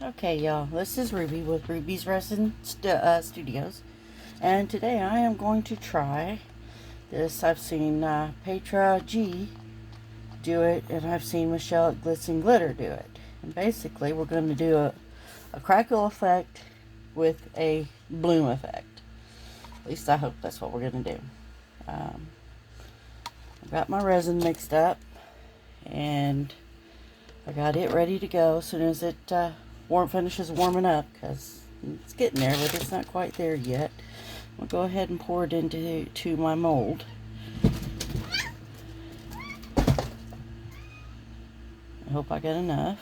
Okay, y'all, this is Ruby with Ruby's Resin Studios, and today I am going to try this. I've seen Petra G do it, and I've seen Michelle at Glitz and Glitter do it. And basically, we're going to do a crackle effect with a bloom effect. At least I hope that's what we're going to do. I've got my resin mixed up, and I got it ready to go as soon as it finishes warming up, because it's getting there, but it's not quite there yet. I'll go ahead and pour it into my mold. I hope I got enough.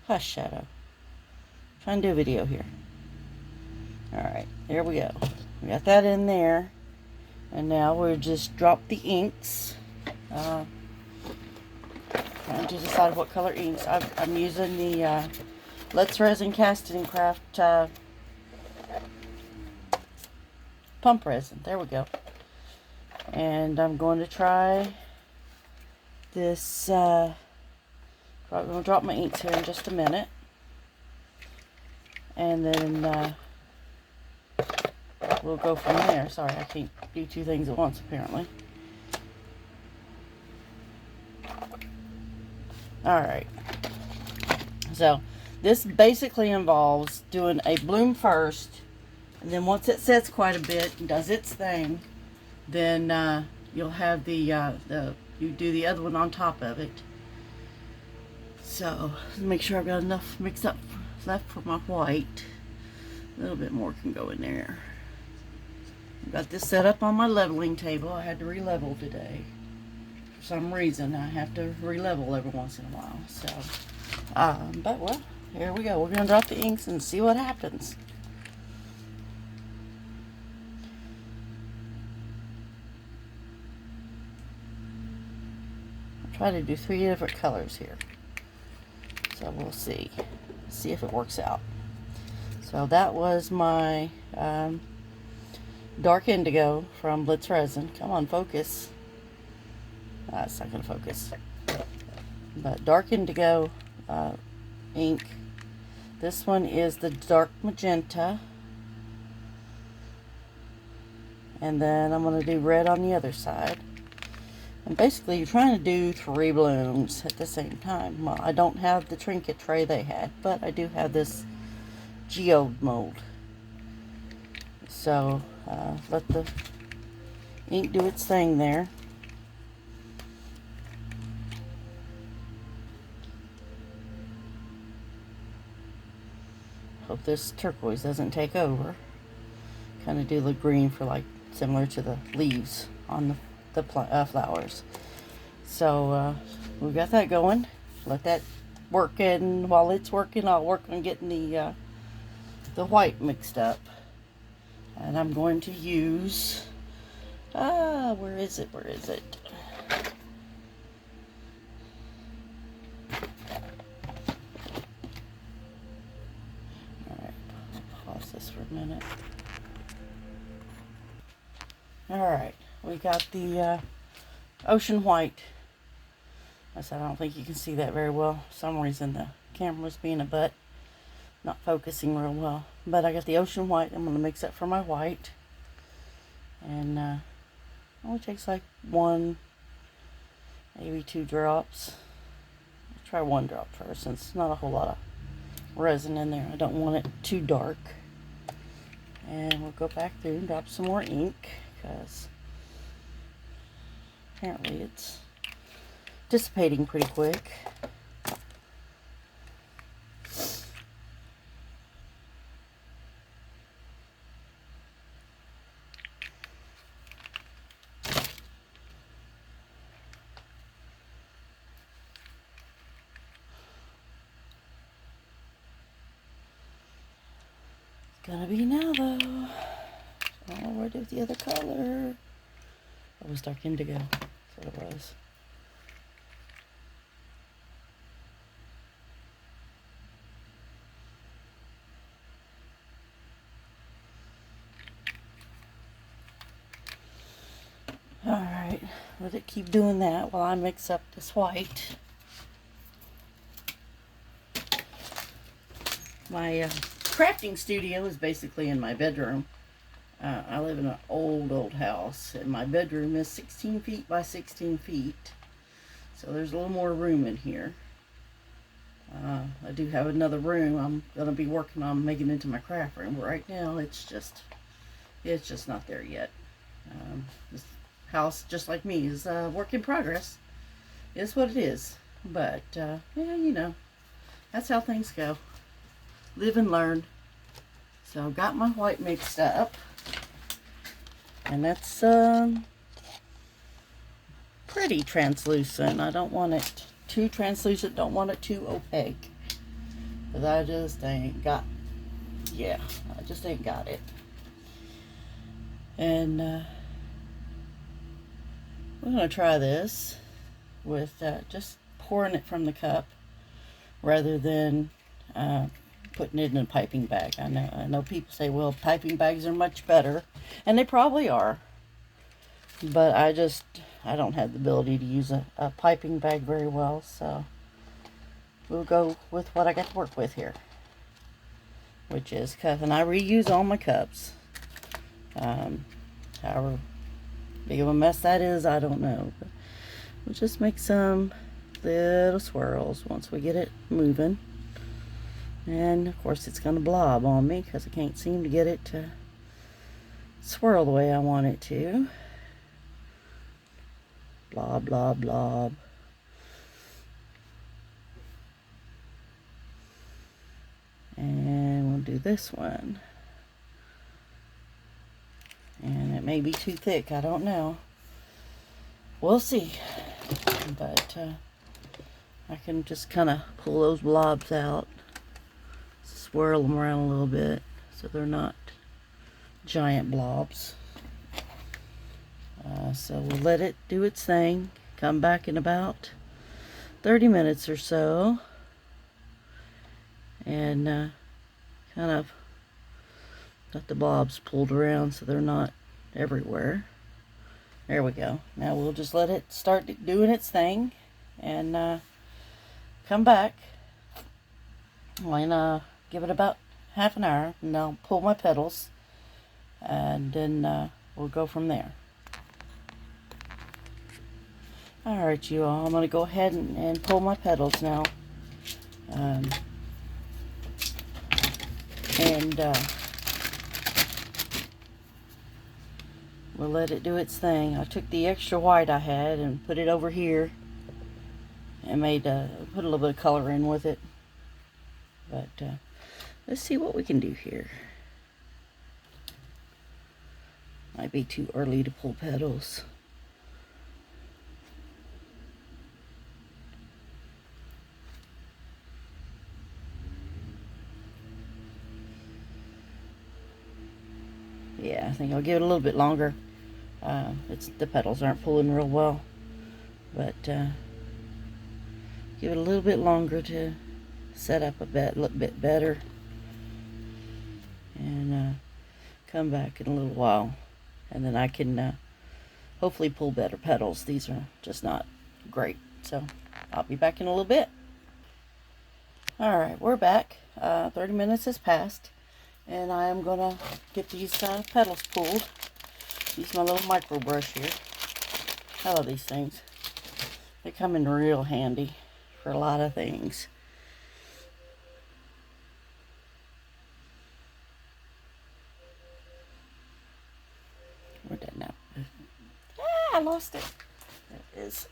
Hush, Shadow. Trying to do a video here. Alright, there we go. We got that in there. And now we'll just drop the inks. Trying to decide what color inks. I'm using the Let's Resin Casting Craft pump resin. There we go. And I'm going to try this. I'm going to drop my inks here in just a minute. And then we'll go from there. Sorry, I can't do two things at once apparently. Alright. So, this basically involves doing a bloom first. And then once it sets quite a bit and does its thing, then you'll have you do the other one on top of it. So, make sure I've got enough mixed up left for my white. A little bit more can go in there. I've got this set up on my leveling table. I had to re-level today. For some reason, I have to re-level every once in a while. So, but well, here we go. We're going to drop the inks and see what happens. I'll try to do 3 different colors here. So we'll see if it works out. So that was my dark indigo from Blitz Resin. Come on, focus. It's not going to focus. But dark indigo ink. This one is the dark magenta. And then I'm going to do red on the other side. And basically you're trying to do 3 blooms at the same time. Well, I don't have the trinket tray they had, but I do have this geode mold. So let the ink do its thing there. Hope this turquoise doesn't take over. Kind of do the green for like similar to the leaves on the flowers. So we've got that going. Let that work, and while it's working, I'll work on getting the white mixed up. And I'm going to use where is it? Alright, I'll pause this for a minute. Alright, we got the ocean white. I said I don't think you can see that very well. For some reason the camera's being a butt, not focusing real well. But I got the ocean white. I'm going to mix that for my white. And only takes like 1, maybe 2 drops. I'll try 1 drop first, since it's not a whole lot of resin in there. I don't want it too dark. And we'll go back through and drop some more ink, because apparently it's dissipating pretty quick. It's gonna be now though. Oh, where did the other color? It was dark indigo. That's what it was. Alright, let it keep doing that while I mix up this white. My crafting studio is basically in my bedroom. I live in an old house, and my bedroom is 16 feet by 16 feet. So there's a little more room in here. I do have another room I'm going to be working on making into my craft room. But right now, it's just not there yet. This house, just like me, is a work in progress. It's what it is. But, yeah, you know, that's how things go. Live and learn. So I've got my white mixed up. And that's pretty translucent. I don't want it too translucent. Don't want it too opaque. Because I just ain't got, yeah, I just ain't got it. And we're going to try this with just pouring it from the cup rather than putting it in a piping bag. I know people say, well, piping bags are much better, and they probably are. But I don't have the ability to use a piping bag very well, so we'll go with what I got to work with here, which is cup. And I reuse all my cups. However big of a mess that is, I don't know. But we'll just make some little swirls once we get it moving. And of course it's going to blob on me because I can't seem to get it to swirl the way I want it to. Blob, blob, blob. And we'll do this one. And it may be too thick, I don't know. We'll see. But I can just kind of pull those blobs out. Swirl them around a little bit so they're not giant blobs. So we'll let it do its thing. Come back in about 30 minutes or so. And kind of got the blobs pulled around so they're not everywhere. There we go. Now we'll just let it start doing its thing and come back and give it about half an hour, and I'll pull my petals, and then we'll go from there. Alright, you all, I'm going to go ahead and pull my petals now. We'll let it do its thing. I took the extra white I had and put it over here and put a little bit of color in with it. But let's see what we can do here. Might be too early to pull petals. Yeah, I think I'll give it a little bit longer. The petals aren't pulling real well, but give it a little bit longer to set up look a bit better, and come back in a little while, and then I can hopefully pull better petals. These are just not great, so I'll be back in a little bit. Alright, we're back. 30 minutes has passed, and I am gonna get these petals pulled. Use my little micro brush here. I love these things. They come in real handy for a lot of things. Where'd that now? I lost it. There it is.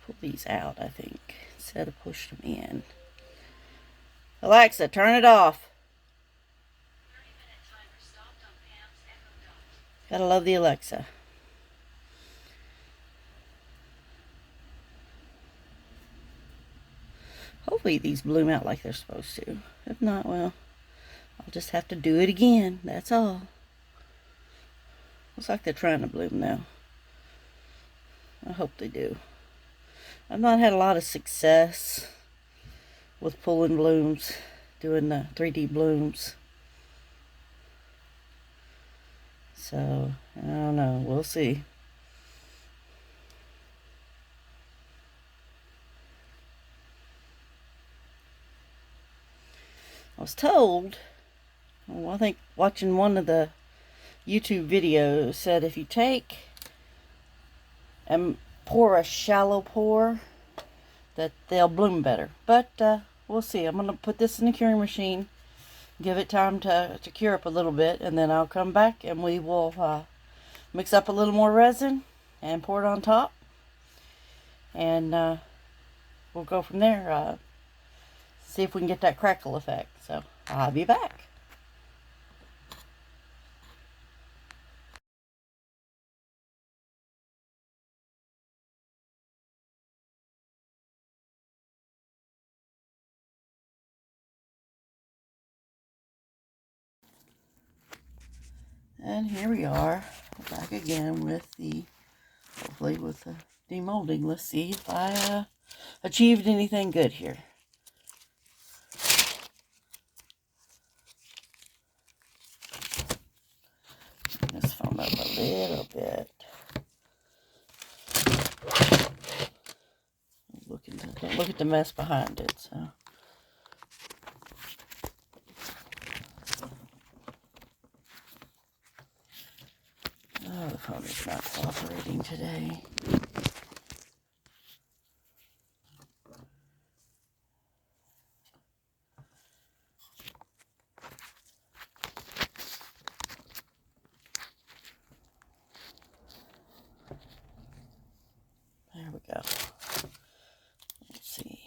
Pull these out, I think, instead of push them in. Alexa, turn it off. Gotta love the Alexa. Hopefully these bloom out like they're supposed to. If not, well, I'll just have to do it again. That's all. Looks like they're trying to bloom now. I hope they do. I've not had a lot of success with pulling blooms, doing the 3D blooms. So, I don't know. We'll see. I was told, well, I think watching one of the YouTube videos said if you take and pour a shallow pour, that they'll bloom better. But we'll see. I'm going to put this in the curing machine, give it time to cure up a little bit, and then I'll come back and we will mix up a little more resin and pour it on top. And we'll go from there. See if we can get that crackle effect. So I'll be back. And here we are, back again with the, hopefully with the demolding. Let's see if I achieved anything good here. Let's foam up a little bit. Look at the mess behind it. So. Oh, the phone is not cooperating today. There we go. Let's see.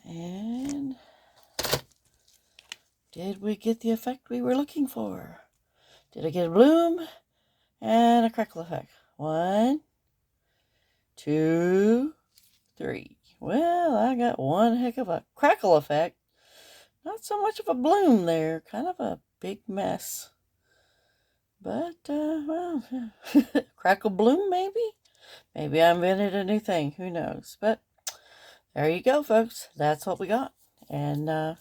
And did we get the effect we were looking for? Did I get a bloom and a crackle effect? 1, 2, 3. Well, I got one heck of a crackle effect. Not so much of a bloom there. Kind of a big mess. But, well, crackle bloom maybe? Maybe I invented a new thing. Who knows? But there you go, folks. That's what we got. And, yeah,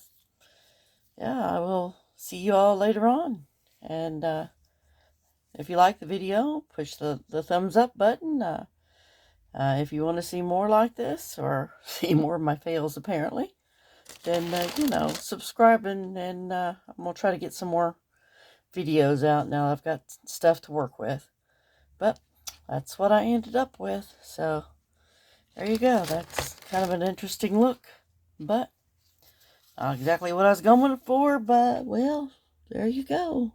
I will see you all later on. And, if you like the video, push the thumbs up button. If you want to see more like this, or see more of my fails apparently, then, you know, subscribe and I'm going to try to get some more videos out now. I've got stuff to work with. But that's what I ended up with. So there you go. That's kind of an interesting look. But not exactly what I was going for, but, well, there you go.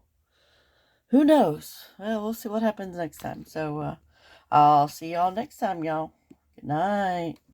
Who knows? Well, we'll see what happens next time. So, I'll see y'all next time, y'all. Good night.